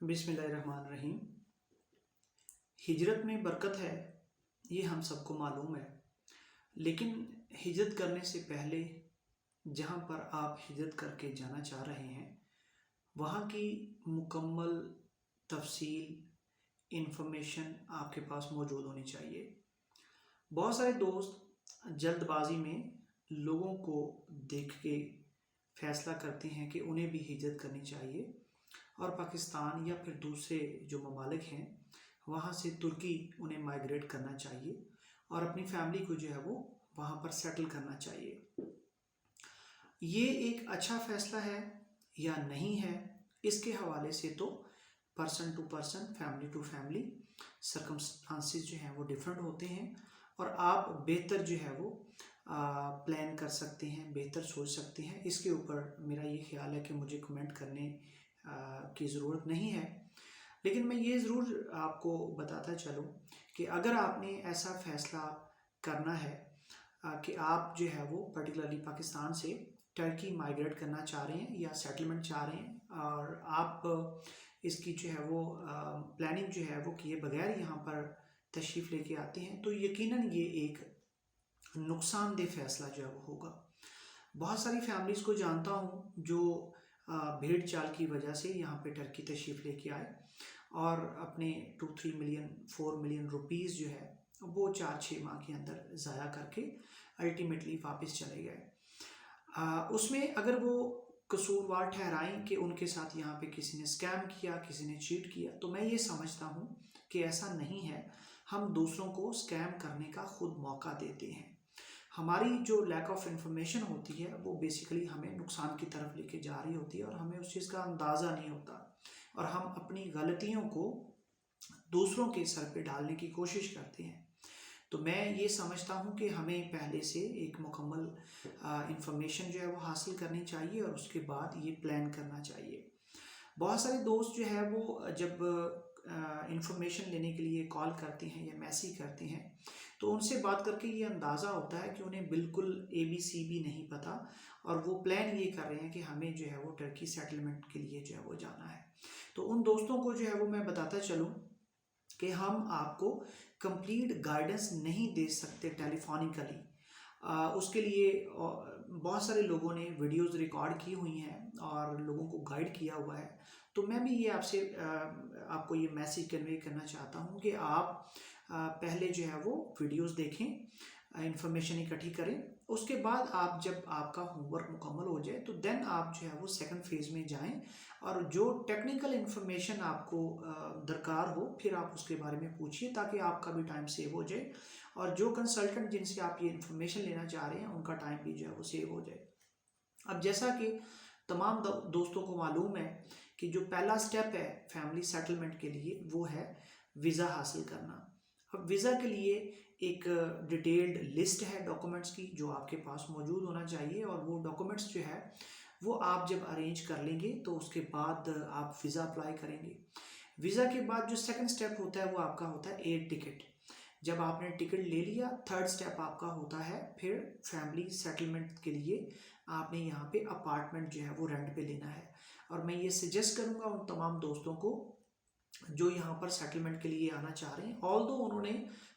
बिस्मिल्लाहिर्रहमानिर्रहीम। हिजरत में बरकत है, ये हम सबको मालूम है। लेकिन हिजरत करने से पहले जहाँ पर आप हिजरत करके जाना चाह रहे हैं, वहाँ की मुकम्मल तफसील इंफॉर्मेशन आपके पास मौजूद होनी चाहिए। बहुत सारे दोस्त जल्दबाजी में लोगों को देख के फैसला करते हैं कि उन्हें भी हिजरत करनी चाहिए और पाकिस्तान या फिर दूसरे जो ममालिक हैं वहाँ से तुर्की उन्हें माइग्रेट करना चाहिए और अपनी फैमिली को जो है वो वहाँ पर सेटल करना चाहिए। ये एक अच्छा फ़ैसला है या नहीं है, इसके हवाले से तो person to person, family to family circumstances जो हैं वो डिफरेंट होते हैं और आप बेहतर जो है वो प्लान कर सकते हैं, बेहतर सोच सकते हैं। इसके ऊपर मेरा ये ख्याल है कि मुझे कमेंट करने की ज़रूरत नहीं है, लेकिन मैं ये ज़रूर आपको बताता चलूँ कि अगर आपने ऐसा फ़ैसला करना है कि आप जो है वो पर्टिकुलरली पाकिस्तान से टर्की माइग्रेट करना चाह रहे हैं या सेटलमेंट चाह रहे हैं और आप इसकी जो है वो प्लानिंग जो है वो किए बगैर यहाँ पर तशरीफ़ लेके आते हैं, तो यकीनन ये एक नुकसानदेह फ़ैसला जो है वो होगा। बहुत सारी फैमिलीज़ को जानता हूँ जो भेड़ चाल की वजह से यहाँ पे टर्की तशरीफ़ लेके आए और अपने 2-3 मिलियन 4 मिलियन रुपीज़ जो है वो 4-6 माह के अंदर ज़ाया करके अल्टीमेटली वापस चले गए। उसमें अगर वो कसूरवार ठहराएं कि उनके साथ यहाँ पे किसी ने स्कैम किया, किसी ने चीट किया, तो मैं ये समझता हूँ कि ऐसा नहीं है। हम दूसरों को स्कैम करने का खुद मौका देते हैं। हमारी जो लैक ऑफ इंफॉर्मेशन होती है वो बेसिकली हमें नुकसान की तरफ लेके जा रही होती है और हमें उस चीज़ का अंदाज़ा नहीं होता और हम अपनी गलतियों को दूसरों के सर पे डालने की कोशिश करते हैं। तो मैं ये समझता हूँ कि हमें पहले से एक मुकम्मल इंफॉर्मेशन जो है वो हासिल करनी चाहिए और उसके बाद ये प्लान करना चाहिए। बहुत सारे दोस्त जो है वो जब इंफॉर्मेशन लेने के लिए कॉल करते हैं या मैसेज करते हैं तो उनसे बात करके ये अंदाज़ा होता है कि उन्हें बिल्कुल ABCD नहीं पता और वो प्लान ये कर रहे हैं कि हमें जो है वो टर्की सेटलमेंट के लिए जो है वो जाना है। तो उन दोस्तों को जो है वो मैं बताता चलूँ कि हम आपको कंप्लीट गाइडेंस नहीं दे सकते टेलीफोनिकली। उसके लिए बहुत सारे लोगों ने वीडियोस रिकॉर्ड की हुई हैं और लोगों को गाइड किया हुआ है। तो मैं भी ये आपसे आपको ये मैसेज कन्वे करना चाहता हूँ कि आप पहले जो है वो वीडियोस देखें, इंफॉर्मेशन इकट्ठी करें, उसके बाद आप जब आपका होमवर्क मुकम्मल हो जाए तो देन आप जो है वो सेकंड फेज़ में जाएं और जो टेक्निकल इन्फॉर्मेशन आपको दरकार हो फिर आप उसके बारे में पूछिए ताकि आपका भी टाइम सेव हो जाए और जो कंसल्टेंट जिनसे आप ये इन्फॉर्मेशन लेना चाह रहे हैं उनका टाइम भी जो है वो सेव हो जाए। अब जैसा कि तमाम दोस्तों को मालूम है कि जो पहला स्टेप है फैमिली सेटलमेंट के लिए वो है वीज़ा हासिल करना। अब वीज़ा के लिए एक डिटेल्ड लिस्ट है डॉक्यूमेंट्स की जो आपके पास मौजूद होना चाहिए और वो डॉक्यूमेंट्स जो है वो आप जब अरेंज कर लेंगे तो उसके बाद आप वीज़ा अप्लाई करेंगे। वीज़ा के बाद जो सेकंड स्टेप होता है वो आपका होता है एयर टिकट। जब आपने टिकट ले लिया, थर्ड स्टेप आपका होता है फिर फैमिली सेटलमेंट के लिए आपने यहाँ पे अपार्टमेंट जो है वो रेंट पे लेना है। और मैं ये सजेस्ट करूँगा उन तमाम दोस्तों को जो यहाँ पर सेटलमेंट के लिए आना चाह रहे हैं, ऑल्दो उन्होंने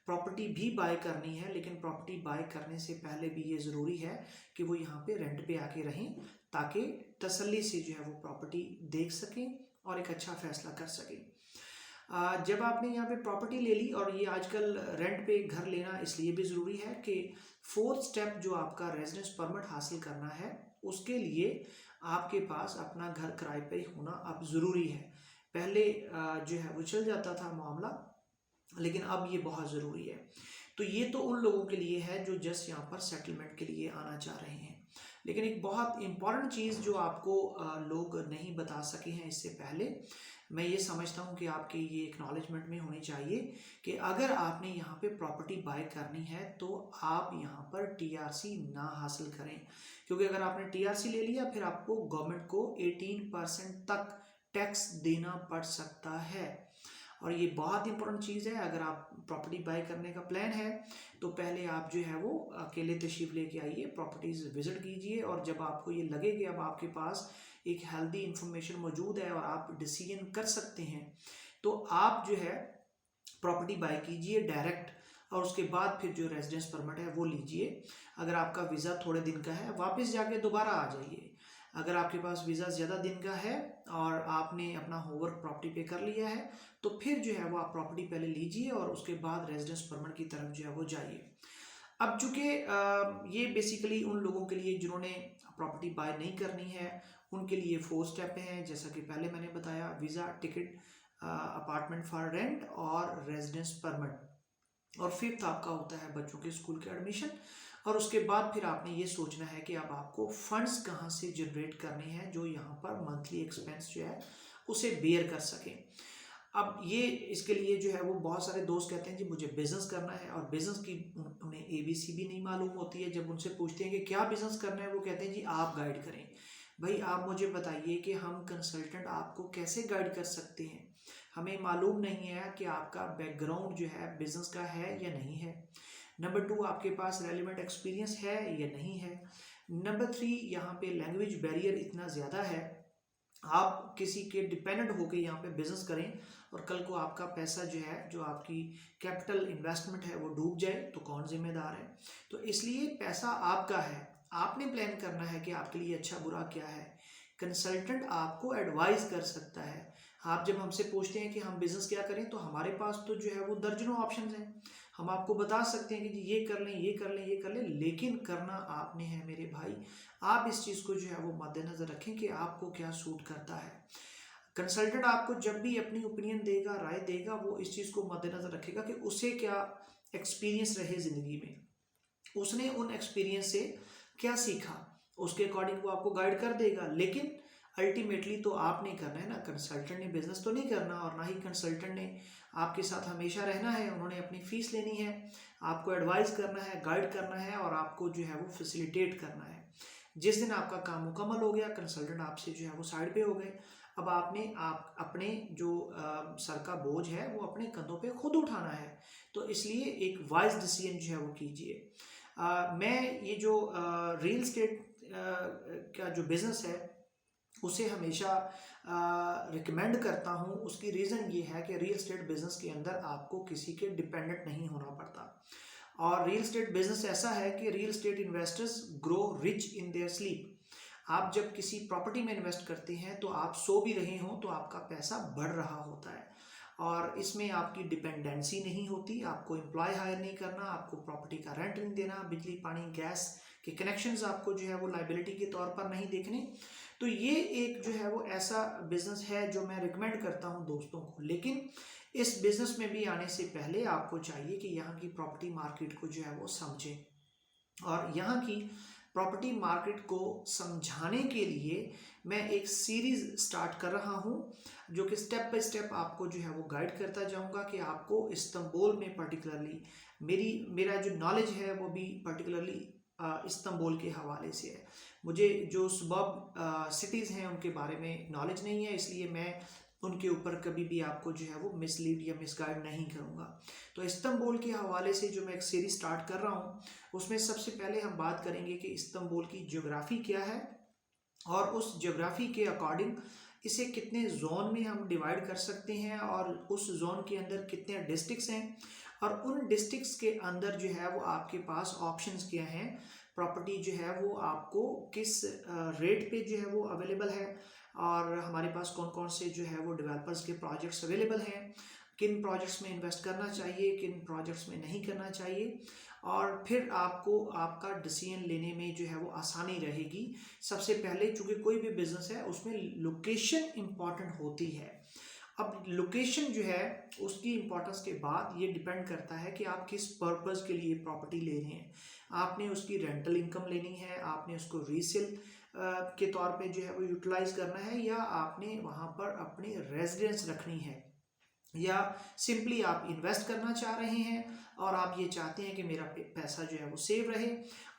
प्रॉपर्टी भी बाय करनी है, लेकिन प्रॉपर्टी बाय करने से पहले भी ये ज़रूरी है कि वो यहाँ पे रेंट पे आके रहें ताकि तसल्ली से जो है वो प्रॉपर्टी देख सकें और एक अच्छा फ़ैसला कर सकें। जब आपने यहाँ पे प्रॉपर्टी ले ली और ये आजकल रेंट पे घर लेना इसलिए भी ज़रूरी है कि फोर्थ स्टेप जो आपका रेजिडेंस परमिट हासिल करना है उसके लिए आपके पास अपना घर किराए पे होना अब ज़रूरी है। पहले जो है वो चल जाता था मामला, लेकिन अब ये बहुत ज़रूरी है। तो ये तो उन लोगों के लिए है जो जस्ट यहाँ पर सेटलमेंट के लिए आना चाह रहे हैं। लेकिन एक बहुत इम्पॉर्टेंट चीज़ जो आपको लोग नहीं बता सके हैं इससे पहले, मैं ये समझता हूँ कि आपके ये एक्नॉलेजमेंट में होनी चाहिए कि अगर आपने यहाँ पे प्रॉपर्टी बाय करनी है तो आप यहाँ पर TRC ना हासिल करें, क्योंकि अगर आपने TRC ले लिया फिर आपको गवर्नमेंट को 18% तक टैक्स देना पड़ सकता है और ये बहुत इंपॉर्टेंट चीज़ है। अगर आप प्रॉपर्टी बाय करने का प्लान है तो पहले आप जो है वो अकेले तशरीफ लेके आइए, प्रॉपर्टीज़ विजिट कीजिए, और जब आपको ये लगे कि अब आपके पास एक हेल्दी इंफॉर्मेशन मौजूद है और आप डिसीजन कर सकते हैं, तो आप जो है प्रॉपर्टी बाय कीजिए डायरेक्ट, और उसके बाद फिर जो रेजिडेंस परमिट है वो लीजिए। अगर आपका वीज़ा थोड़े दिन का है, वापस जाके दोबारा आ जाइए। अगर आपके पास वीज़ा ज़्यादा दिन का है और आपने अपना होमवर्क प्रॉपर्टी पे कर लिया है, तो फिर जो है वो आप प्रॉपर्टी पहले लीजिए और उसके बाद रेजिडेंस परमिट की तरफ जो है वो जाइए। अब चूंकि ये बेसिकली उन लोगों के लिए जिन्होंने प्रॉपर्टी बाय नहीं करनी है, उनके लिए 4 स्टेप हैं, जैसा कि पहले मैंने बताया, visa, ticket, apartment for rent और रेजिडेंस परमिट। और फिफ्थ आपका होता है बच्चों के स्कूल के एडमिशन। और उसके बाद फिर आपने ये सोचना है कि अब आपको फंड्स कहाँ से जनरेट करने हैं जो यहाँ पर मंथली एक्सपेंस जो है उसे बेयर कर सकें। अब ये इसके लिए जो है वो बहुत सारे दोस्त कहते हैं जी मुझे बिजनेस करना है, और बिजनेस की उन्हें ABC भी नहीं मालूम होती है। जब उनसे पूछते हैं कि क्या बिजनेस करना है, वो कहते हैं जी आप गाइड करें। भाई आप मुझे बताइए कि हम कंसल्टेंट आपको कैसे गाइड कर सकते हैं, हमें मालूम नहीं है कि आपका बैकग्राउंड जो है बिजनेस का है या नहीं है। नंबर 2, आपके पास रेलिवेंट एक्सपीरियंस है या नहीं है। नंबर 3, यहाँ पे लैंग्वेज बैरियर इतना ज़्यादा है, आप किसी के डिपेंडेंट होकर यहाँ पे बिजनेस करें और कल को आपका पैसा जो है, जो आपकी कैपिटल इन्वेस्टमेंट है, वो डूब जाए तो कौन जिम्मेदार है। तो इसलिए पैसा आपका है, आपने प्लान करना है कि आपके लिए अच्छा बुरा क्या है। कंसल्टेंट आपको एडवाइस कर सकता है। आप जब हमसे पूछते हैं कि हम बिजनेस क्या करें, तो हमारे पास तो जो है वो दर्जनों ऑप्शन हैं। हम आपको बता सकते हैं कि जी ये कर लें, ये कर लें, ये कर लें, लेकिन करना आपने है मेरे भाई। आप इस चीज़ को जो है वो मद्देनजर रखें कि आपको क्या सूट करता है। कंसल्टेंट आपको जब भी अपनी ओपिनियन देगा, राय देगा, वो इस चीज़ को मद्देनजर रखेगा कि उसे क्या एक्सपीरियंस रहे ज़िंदगी में, उसने उन एक्सपीरियंस से क्या सीखा, उसके अकॉर्डिंग वो आपको गाइड कर देगा। लेकिन अल्टीमेटली तो आपने करना है ना, कंसल्टेंट ने बिजनेस तो नहीं करना, और ना ही कंसल्टेंट ने आपके साथ हमेशा रहना है। उन्होंने अपनी फीस लेनी है, आपको एडवाइस करना है, गाइड करना है, और आपको जो है वो फैसिलिटेट करना है। जिस दिन आपका काम मुकम्मल हो गया, कंसल्टेंट आपसे जो है वो साइड पे हो गए, अब आपने आप अपने जो सर का बोझ है वो अपने कंधों पे खुद उठाना है। तो इसलिए एक वाइज डिसीजन जो है वो कीजिए। मैं ये जो रियल एस्टेट का जो बिज़नेस है उसे हमेशा रिकमेंड करता हूँ। उसकी रीज़न ये है कि रियल एस्टेट बिज़नेस के अंदर आपको किसी के डिपेंडेंट नहीं होना पड़ता, और रियल एस्टेट बिज़नेस ऐसा है कि real estate investors grow rich in their sleep. आप जब किसी प्रॉपर्टी में इन्वेस्ट करते हैं तो आप सो भी रहे हों तो आपका पैसा बढ़ रहा होता है, और इसमें आपकी डिपेंडेंसी नहीं होती, आपको एम्प्लॉय हायर नहीं करना, आपको प्रॉपर्टी का रेंट नहीं देना, बिजली पानी गैस के कनेक्शंस आपको जो है वो लाइबिलिटी के तौर पर नहीं देखने। तो ये एक जो है वो ऐसा बिजनेस है जो मैं रिकमेंड करता हूँ दोस्तों को। लेकिन इस बिजनेस में भी आने से पहले आपको चाहिए कि यहाँ की प्रॉपर्टी मार्केट को जो है वो समझें, और यहाँ की प्रॉपर्टी मार्केट को समझाने के लिए मैं एक सीरीज़ स्टार्ट कर रहा हूँ जो कि स्टेप बाय स्टेप आपको जो है वो गाइड करता जाऊँगा कि आपको इस्तांबुल में पर्टिकुलरली मेरा जो नॉलेज है वो भी पर्टिकुलरली इस्तांबुल के हवाले से है। मुझे जो सबब सिटीज़ हैं उनके बारे में नॉलेज नहीं है, इसलिए मैं उनके ऊपर कभी भी आपको जो है वो मिसलीड या मिसगाइड नहीं करूँगा। तो इस्तांबुल के हवाले से जो मैं एक सीरीज स्टार्ट कर रहा हूँ, उसमें सबसे पहले हम बात करेंगे कि इस्तांबुल की ज्योग्राफी क्या है, और उस ज्योग्राफी के अकॉर्डिंग इसे कितने जोन में हम डिवाइड कर सकते हैं, और उस जोन के अंदर कितने डिस्ट्रिक्ट्स हैं, और उन डिस्ट्रिक्ट्स के अंदर जो है वो आपके पास ऑप्शंस क्या हैं, प्रॉपर्टी जो है वो आपको किस रेट पे जो है वो अवेलेबल है, और हमारे पास कौन कौन से जो है वो डेवलपर्स के प्रोजेक्ट्स अवेलेबल हैं, किन प्रोजेक्ट्स में इन्वेस्ट करना चाहिए, किन प्रोजेक्ट्स में नहीं करना चाहिए, और फिर आपको आपका डिसीजन लेने में जो है वो आसानी रहेगी। सबसे पहले चूँकि कोई भी बिजनेस है उसमें लोकेशन इम्पॉर्टेंट होती है। अब लोकेशन जो है उसकी इम्पोर्टेंस के बाद ये डिपेंड करता है कि आप किस पर्पज़ के लिए प्रॉपर्टी ले रहे हैं। आपने उसकी रेंटल इनकम लेनी है, आपने उसको रीसेल के तौर पे जो है वो यूटिलाइज करना है, या आपने वहाँ पर अपनी रेजिडेंस रखनी है, या सिंपली आप इन्वेस्ट करना चाह रहे हैं और आप ये चाहते हैं कि मेरा पैसा जो है वो सेव रहे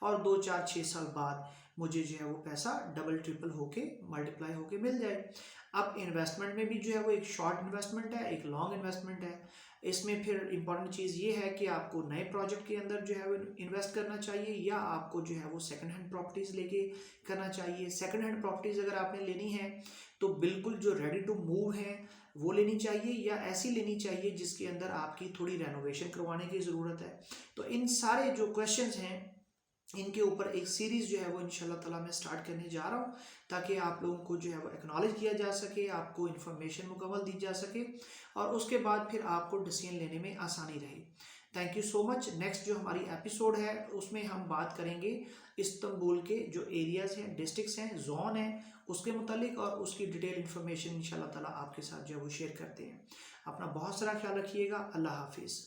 और 2 4 6 साल बाद मुझे जो है वो पैसा डबल ट्रिपल होके मल्टीप्लाई होके मिल जाए। अब इन्वेस्टमेंट में भी जो है वो एक शॉर्ट इन्वेस्टमेंट है, एक लॉन्ग इन्वेस्टमेंट है। इसमें फिर इंपॉर्टेंट चीज़ ये है कि आपको नए प्रोजेक्ट के अंदर जो है वो इन्वेस्ट करना चाहिए, या आपको जो है वो सेकंड हैंड प्रॉपर्टीज़ लेके करना चाहिए। सेकंड हैंड प्रॉपर्टीज़ अगर आपने लेनी है तो बिल्कुल जो रेडी टू मूव है वो लेनी चाहिए, या ऐसी लेनी चाहिए जिसके अंदर आपकी थोड़ी रेनोवेशन करवाने की ज़रूरत है। तो इन सारे जो क्वेश्चंस हैं इनके ऊपर एक सीरीज़ जो है वो इंशाल्लाह ताला मैं स्टार्ट करने जा रहा हूँ, ताकि आप लोगों को जो है वो एक्नॉलेज किया जा सके, आपको इन्फॉर्मेशन मुकम्मल दी जा सके, और उसके बाद फिर आपको डिसीजन लेने में आसानी रहे। Thank you so much. Next जो हमारी एपिसोड है उसमें हम बात करेंगे इस्तांबुल के जो एरियाज़ हैं, डिस्ट्रिक्ट्स हैं, जोन है, उसके मुतालिक, और उसकी डिटेल इन्फॉर्मेशन इंशाल्लाह ताला आपके साथ जो है वो शेयर करते हैं। अपना बहुत सारा ख्याल रखिएगा। अल्लाह हाफिज़।